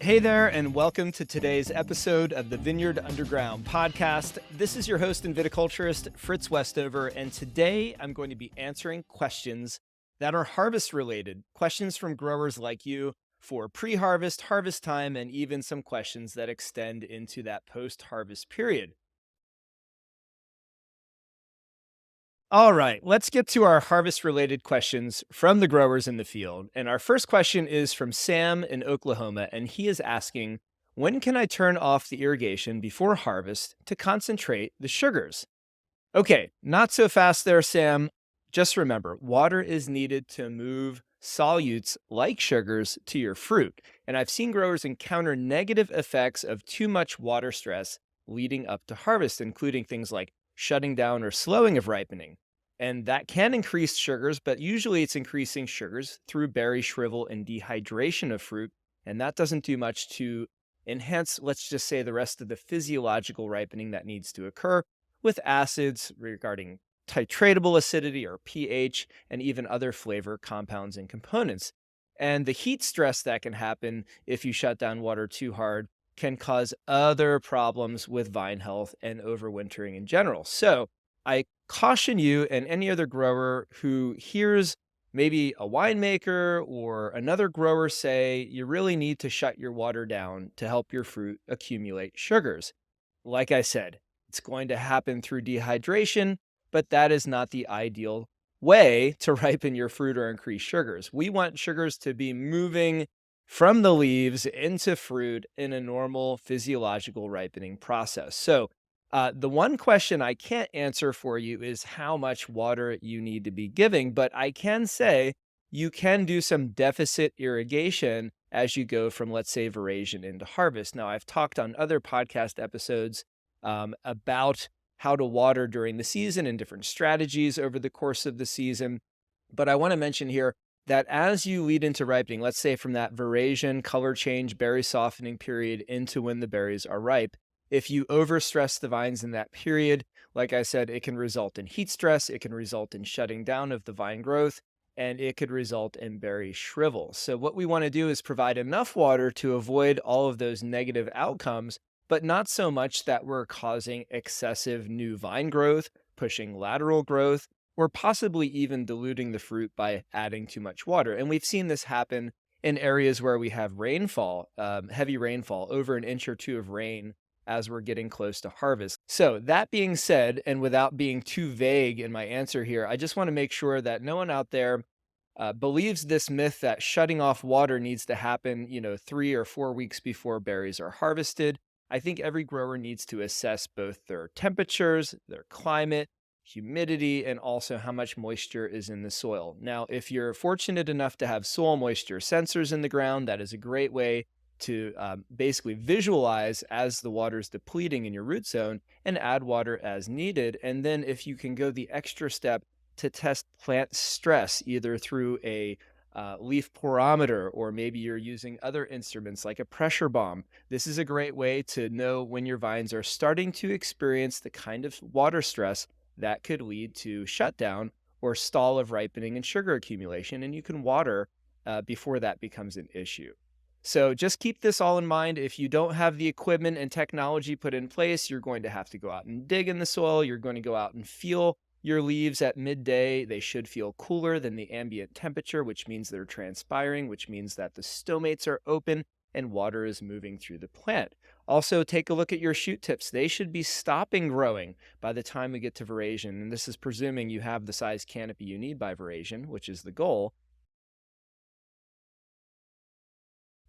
Hey there, and welcome to today's episode of the Vineyard Underground podcast. This is your host and viticulturist, Fritz Westover, and today I'm going to be answering questions that are harvest related, questions from growers like you for pre-harvest, harvest time, and even some questions that extend into that post-harvest period. All right, let's get to our harvest related questions from the growers in the field. And our first question is from Sam in Oklahoma, and he is asking, when can I turn off the irrigation before harvest to concentrate the sugars? Okay, not so fast there, Sam. Just remember, water is needed to move solutes like sugars to your fruit. And I've seen growers encounter negative effects of too much water stress leading up to harvest, including things like shutting down or slowing of ripening. And that can increase sugars, but usually it's increasing sugars through berry shrivel and dehydration of fruit. And that doesn't do much to enhance, let's just say, the rest of the physiological ripening that needs to occur with acids regarding titratable acidity or pH, and even other flavor compounds and components. And the heat stress that can happen if you shut down water too hard can cause other problems with vine health and overwintering in general. So I caution you and any other grower who hears maybe a winemaker or another grower say you really need to shut your water down to help your fruit accumulate sugars. Like I said, it's going to happen through dehydration, but that is not the ideal way to ripen your fruit or increase sugars. We want sugars to be moving from the leaves into fruit in a normal physiological ripening process. So, the one question I can't answer for you is how much water you need to be giving, but I can say you can do some deficit irrigation as you go from, let's say, veraison into harvest. Now, I've talked on other podcast episodes about how to water during the season and different strategies over the course of the season. But I want to mention here that as you lead into ripening, let's say from that veraison, color change, berry softening period into when the berries are ripe, if you overstress the vines in that period, like I said, it can result in heat stress, it can result in shutting down of the vine growth, and it could result in berry shrivel. So what we want to do is provide enough water to avoid all of those negative outcomes, but not so much that we're causing excessive new vine growth, pushing lateral growth, or possibly even diluting the fruit by adding too much water. And we've seen this happen in areas where we have rainfall, heavy rainfall, over an inch or two of rain as we're getting close to harvest. So that being said, and without being too vague in my answer here, I just want to make sure that no one out there believes this myth that shutting off water needs to happen, 3 or 4 weeks before berries are harvested. I think every grower needs to assess both their temperatures, their climate, humidity, and also how much moisture is in the soil. Now, if you're fortunate enough to have soil moisture sensors in the ground, that is a great way to basically visualize as the water is depleting in your root zone and add water as needed. And then if you can go the extra step to test plant stress, either through a leaf porometer, or maybe you're using other instruments like a pressure bomb. This is a great way to know when your vines are starting to experience the kind of water stress that could lead to shutdown or stall of ripening and sugar accumulation, and you can water before that becomes an issue. So just keep this all in mind. If you don't have the equipment and technology put in place, you're going to have to go out and dig in the soil. You're going to go out and feel your leaves at midday. They should feel cooler than the ambient temperature, which means they're transpiring, which means that the stomates are open and water is moving through the plant. Also, take a look at your shoot tips. They should be stopping growing by the time we get to veraison. And this is presuming you have the size canopy you need by veraison, which is the goal.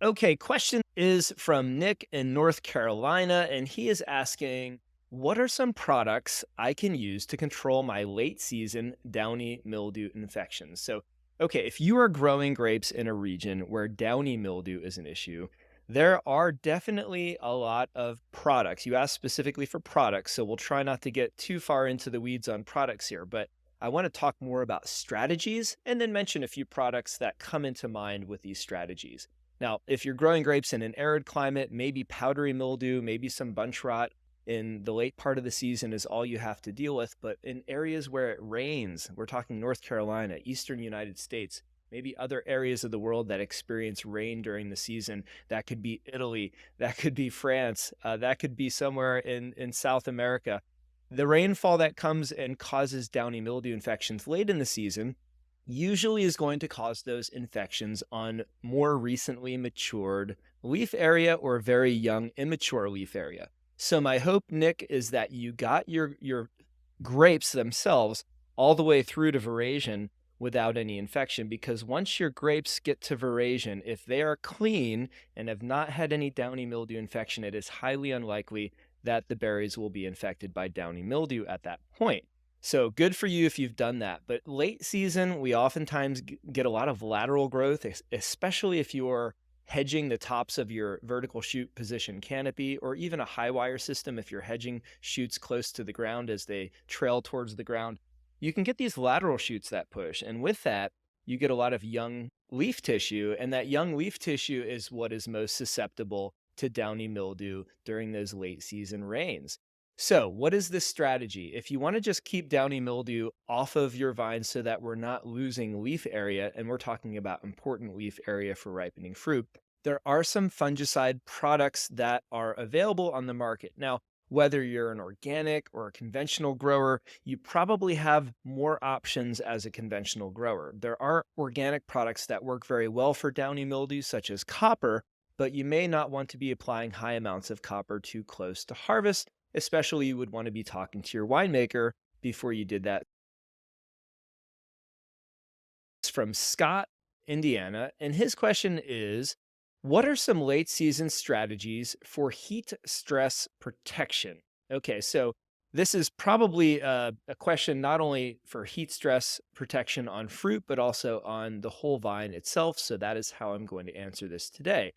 Okay, question is from Nick in North Carolina, and he is asking, what are some products I can use to control my late season downy mildew infections? So, okay, if you are growing grapes in a region where downy mildew is an issue, there are definitely a lot of products. You asked specifically for products, so we'll try not to get too far into the weeds on products here, but I want to talk more about strategies and then mention a few products that come into mind with these strategies. Now, if you're growing grapes in an arid climate, maybe powdery mildew, maybe some bunch rot in the late part of the season is all you have to deal with. But in areas where it rains, we're talking North Carolina, eastern United States, maybe other areas of the world that experience rain during the season. That could be Italy, that could be France, that could be somewhere in South America. The rainfall that comes and causes downy mildew infections late in the season usually is going to cause those infections on more recently matured leaf area or very young immature leaf area. So my hope, Nick, is that you got your grapes themselves all the way through to veraison without any infection, because once your grapes get to veraison, if they are clean and have not had any downy mildew infection, it is highly unlikely that the berries will be infected by downy mildew at that point. So good for you if you've done that. But late season, we oftentimes get a lot of lateral growth, especially if you're hedging the tops of your vertical shoot position canopy, or even a high wire system if you're hedging shoots close to the ground as they trail towards the ground. You can get these lateral shoots that push. And with that, you get a lot of young leaf tissue. And that young leaf tissue is what is most susceptible to downy mildew during those late season rains. So, what is this strategy? If you want to just keep downy mildew off of your vines so that we're not losing leaf area, and we're talking about important leaf area for ripening fruit, there are some fungicide products that are available on the market. Now, whether you're an organic or a conventional grower, you probably have more options as a conventional grower. There are organic products that work very well for downy mildew, such as copper, but you may not want to be applying high amounts of copper too close to harvest. Especially, you would want to be talking to your winemaker before you did that. It's from Scott, Indiana, and his question is, what are some late season strategies for heat stress protection? Okay, so this is probably a question not only for heat stress protection on fruit, but also on the whole vine itself. So that is how I'm going to answer this today.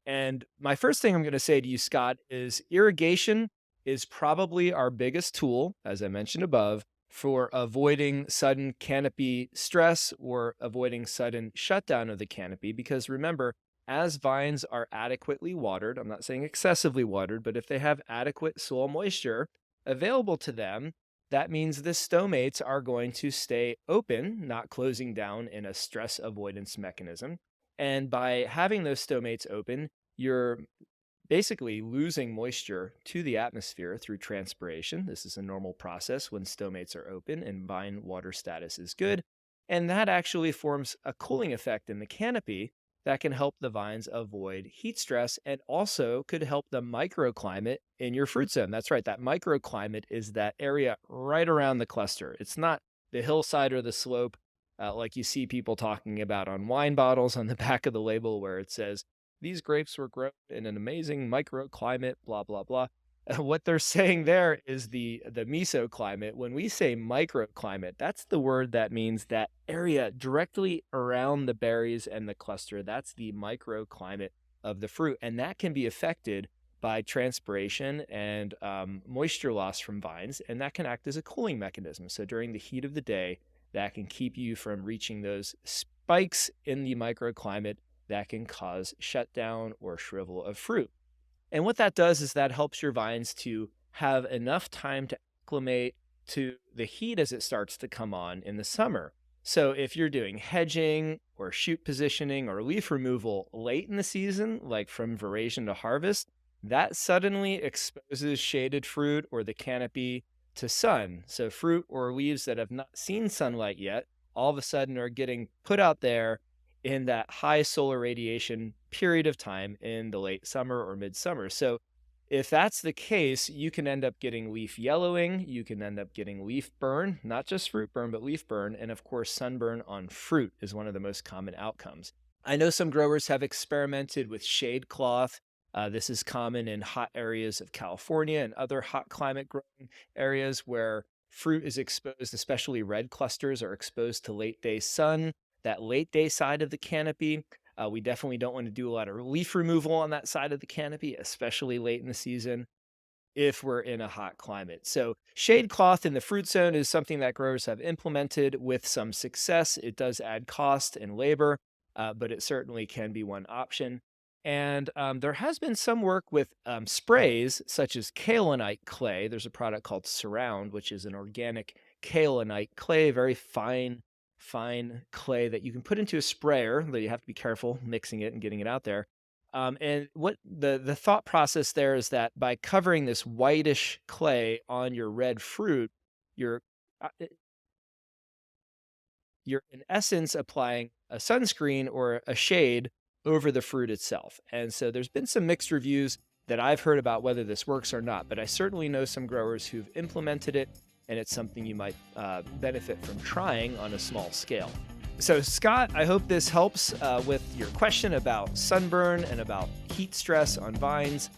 And my first thing I'm going to say to you, Scott, is irrigation is probably our biggest tool, as I mentioned above, for avoiding sudden canopy stress or avoiding sudden shutdown of the canopy. Because remember, as vines are adequately watered, I'm not saying excessively watered, but if they have adequate soil moisture available to them, that means the stomates are going to stay open, not closing down in a stress avoidance mechanism. And by having those stomates open, you're basically losing moisture to the atmosphere through transpiration. This is a normal process when stomates are open and vine water status is good. And that actually forms a cooling effect in the canopy that can help the vines avoid heat stress and also could help the microclimate in your fruit zone. That's right, that microclimate is that area right around the cluster. It's not the hillside or the slope like you see people talking about on wine bottles on the back of the label where it says, these grapes were grown in an amazing microclimate, blah, blah, blah. What they're saying there is the mesoclimate. When we say microclimate, that's the word that means that area directly around the berries and the cluster. That's the microclimate of the fruit. And that can be affected by transpiration and moisture loss from vines. And that can act as a cooling mechanism. So during the heat of the day, that can keep you from reaching those spikes in the microclimate that can cause shutdown or shrivel of fruit. And what that does is that helps your vines to have enough time to acclimate to the heat as it starts to come on in the summer. So if you're doing hedging or shoot positioning or leaf removal late in the season, like from veraison to harvest, that suddenly exposes shaded fruit or the canopy to sun. So fruit or leaves that have not seen sunlight yet, all of a sudden are getting put out there in that high solar radiation period of time in the late summer or midsummer. So if that's the case, you can end up getting leaf yellowing, you can end up getting leaf burn, not just fruit burn, but leaf burn, and of course sunburn on fruit is one of the most common outcomes. I know some growers have experimented with shade cloth. This is common in hot areas of California and other hot climate growing areas where fruit is exposed, especially red clusters are exposed to late day sun, that late day side of the canopy. We definitely don't want to do a lot of leaf removal on that side of the canopy, especially late in the season if we're in a hot climate. So shade cloth in the fruit zone is something that growers have implemented with some success. It does add cost and labor, but it certainly can be one option. And there has been some work with sprays such as kaolinite clay. There's a product called Surround, which is an organic kaolinite clay, very fine fine clay that you can put into a sprayer, though you have to be careful mixing it and getting it out there. And what the thought process there is that by covering this whitish clay on your red fruit, you're you're in essence applying a sunscreen or a shade over the fruit itself. And so there's been some mixed reviews that I've heard about whether this works or not, but I certainly know some growers who've implemented it, and it's something you might benefit from trying on a small scale. So, Scott, I hope this helps with your question about sunburn and about heat stress on vines.